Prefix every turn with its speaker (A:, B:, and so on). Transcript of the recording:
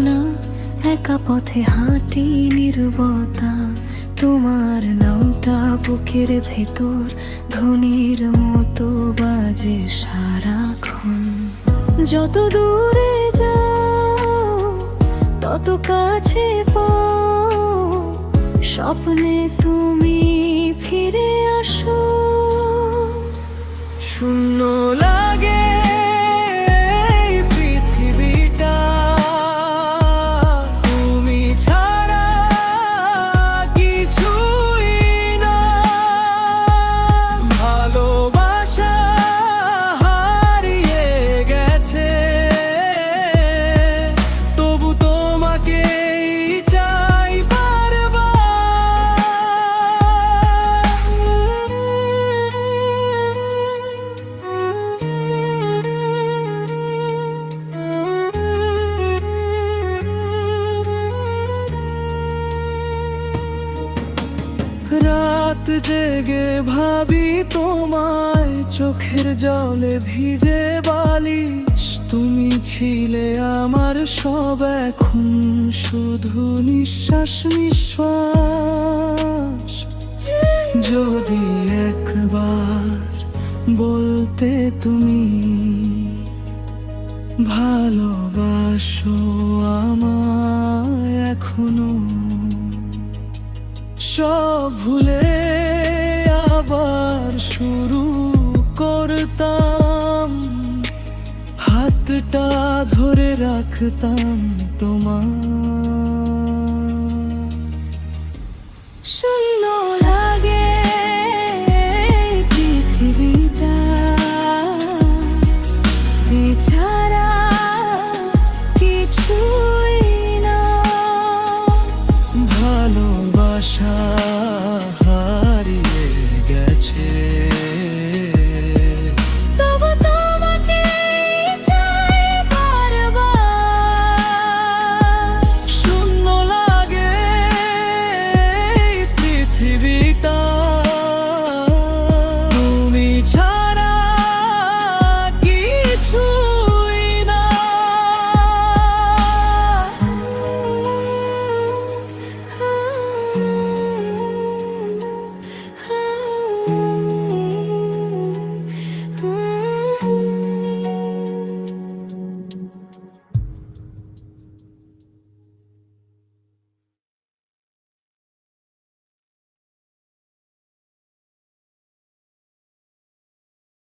A: না, একা পথে হাঁটি নীরবতা, তোমার নামটা বুকের ভেতর ধ্বনির মতো বাজে সারাক্ষণ। যত দূরে যাও তত কাছে পাও, স্বপ্নে তুমি ফিরে আসো। শূন্য লাগে এই পৃথিবীটা, তুমি ছাড়া কিছুই না। ভালোবাসা হারিয়ে গেছে, তবু তোমাকেই চাই বারবার। রাত জেগে ভাবি তোমায়, চোখের জলে ভিজে বালিশ। তুমি ছিলে আমার সব, এখন শুধু নিঃশ্বাস নিঃশ্বাস। যদি একবার বলতে তুমি ভালোবাসো আমায় এখনো, সব ভুলে আবার শুরু করতাম, হাতটা ধরে রাখতাম তোমার। শূন্য লাগে পৃথিবীটা, এছাড়া কিছুই না। ভালোবাসা